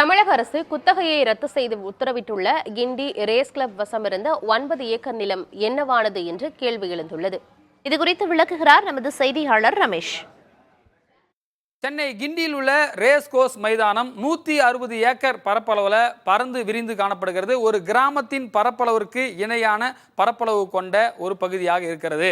தமிழக அரசு குத்தகையை ரத்து செய்து உத்தரவிட்டுள்ள கிண்டி ரேஸ் கிளப் வசமிருந்த 9 ஏக்கர் நிலம் என்னவானது என்று கேள்வி எழுந்துள்ளது. இதுகுறித்து விளக்குகிறார் நமது செய்தியாளர் ரமேஷ். சென்னை கிண்டியில் உள்ள ரேஸ் கோர்ஸ் மைதானம் 160 ஏக்கர் பரப்பளவில் பறந்து விரிந்து காணப்படுகிறது. ஒரு கிராமத்தின் பரப்பளவிற்கு இணையான பரப்பளவு கொண்ட ஒரு பகுதியாக இருக்கிறது.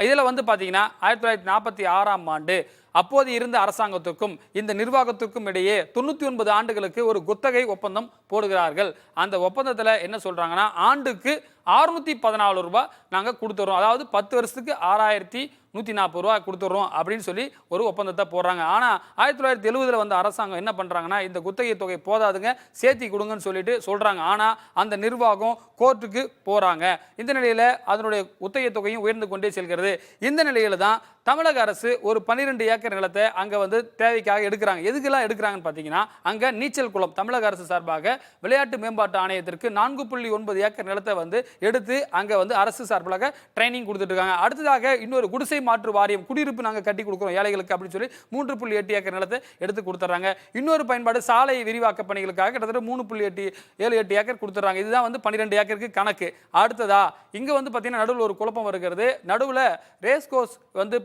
இதில் பார்த்தீங்கன்னா 1946ஆம் ஆண்டு அப்போது இருந்த அரசாங்கத்துக்கும் இந்த நிர்வாகத்துக்கும் இடையே 99 ஆண்டுகளுக்கு ஒரு குத்தகை ஒப்பந்தம் போடுகிறார்கள். அந்த ஒப்பந்தத்தில் என்ன சொல்றாங்கன்னா, ஆண்டுக்கு 614 ரூபாய் நாங்கள் கொடுத்துறோம், அதாவது 10 வருஷத்துக்கு 6140 ரூபாய் கொடுத்துறோம் அப்படின்னு சொல்லி ஒரு ஒப்பந்தத்தை போடுறாங்க. ஆனால் 1970 வந்த அரசாங்கம் என்ன பண்றாங்கன்னா, இந்த குத்தகை தொகை போதாதுங்க, சேர்த்தி கொடுங்கன்னு சொல்லிட்டு சொல்றாங்க. ஆனால் அந்த நிர்வாகம் கோர்ட்டுக்கு போறாங்க. இந்த நிலையில அதனுடைய குத்தகை தொகையும் உயர்ந்து கொண்டே செல்கிறது. இந்த நிலையில தான் தமிழக அரசு ஒரு 12 ஏக்கர் நிலத்தை அங்கே தேவைக்காக எடுக்கிறாங்க. எதுக்கெல்லாம் எடுக்கிறாங்கன்னு பார்த்தீங்கன்னா, அங்கே நீச்சல் குளம் தமிழக அரசு சார்பாக விளையாட்டு மேம்பாட்டு ஆணையத்திற்கு 4.9 ஏக்கர் நிலத்தை எடுத்து அங்கே அரசு சார்பாக ட்ரைனிங் கொடுத்துட்டு இருக்காங்க. அடுத்ததாக இன்னொரு குடிசை மாற்று வாரியம், குடியிருப்பு நாங்கள் கட்டி கொடுக்குறோம் ஏழைகளுக்கு அப்படின்னு சொல்லி 3.8 ஏக்கர் நிலத்தை எடுத்து கொடுத்துட்றாங்க. இன்னொரு பயன்பாடு சாலை விரிவாக்க பணிகளுக்காக கிட்டத்தட்ட 3.78 ஏக்கர் கொடுத்துட்றாங்க. இதுதான் 12 ஏக்கருக்கு கணக்கு. அடுத்ததா இங்கே பார்த்தீங்கன்னா நடுவில் ஒரு குழப்பம் வருகிறது. நடுவில் ரேஸ் கோர்ஸ்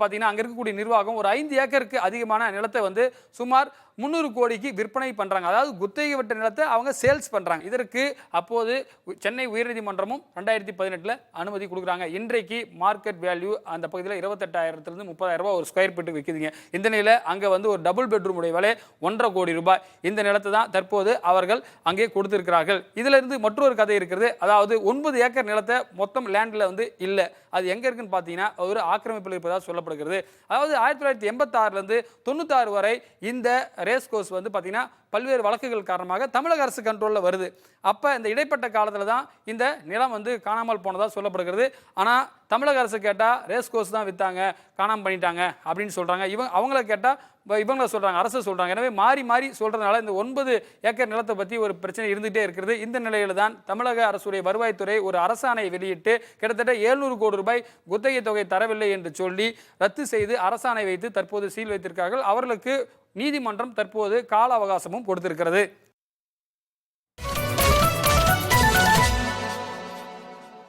பார்த்தீங்கன்னா அங்கே இருக்கக்கூடிய நிர்வாகம் ஒரு 5 ஏக்கருக்கு அதிகமான நிலத்தை சுமார் 300 கோடிக்கு விற்பனை பண்றாங்க. அதாவது குத்தகை விட்ட நிலத்தை அவங்க சேல்ஸ் பண்றாங்க. இதற்கு அப்போது சென்னை உயர்நீதிமன்றமும் 2018 அனுமதி கொடுக்குறாங்க. இன்றைக்கு மார்க்கெட் வேல்யூ அந்த பகுதியில் 28,000 30,000 ரூபாய் ஒரு ஸ்கொயர் ஃபீட்டுக்கு விற்குதுங்க. இந்த நிலையில் அங்கே ஒரு டபுள் பெட்ரூம் உடைய விலை 1.5 கோடி ரூபாய். இந்த நிலத்தை தான் தற்போது அவர்கள் அங்கே கொடுத்திருக்கிறார்கள். இதுல இருந்து மற்றொரு கதை இருக்கிறது. அதாவது 9 ஏக்கர் நிலத்தை மொத்தம் லேண்ட்ல இல்லை, அது எங்க இருக்குன்னு பார்த்தீங்கன்னா ஒரு ஆக்கிரமிப்பில் இருப்பதாக சொல்லப்படுகிறது. அதாவது 1986 96 வரை இந்த ரேஸ் கோர்ஸ் பார்த்தீங்கன்னா பல்வேறு வழக்குகள் காரணமாக தமிழக அரசு கண்ட்ரோலில் வருது. அப்போ இந்த இடைப்பட்ட காலத்தில் தான் இந்த நிலம் காணாமல் போனதாக சொல்லப்படுகிறது. ஆனால் தமிழக அரசு கேட்டால் ரேஸ் கோர்ஸ் தான் விற்றாங்க, காணாமல் பண்ணிட்டாங்க அப்படின்னு சொல்கிறாங்க. அவங்கள கேட்டால் இவங்கள சொல்கிறாங்க, அரசு சொல்கிறாங்க. எனவே மாறி மாறி சொல்கிறதுனால இந்த 9 ஏக்கர் நிலத்தை பற்றி ஒரு பிரச்சனை இருந்துகிட்டே இருக்கிறது. இந்த நிலையில் தான் தமிழக அரசுடைய வருவாய்த்துறை ஒரு அரசாணை வெளியிட்டு கிட்டத்தட்ட 700 கோடி ரூபாய் குத்தகை தொகை தரவில்லை என்று சொல்லி ரத்து செய்து அரசாணை வைத்து தற்போது சீல் வைத்திருக்கிறார்கள். அவர்களுக்கு நீதிமன்றம் தற்போது கால அவகாசமும் கொடுத்திருக்கிறது.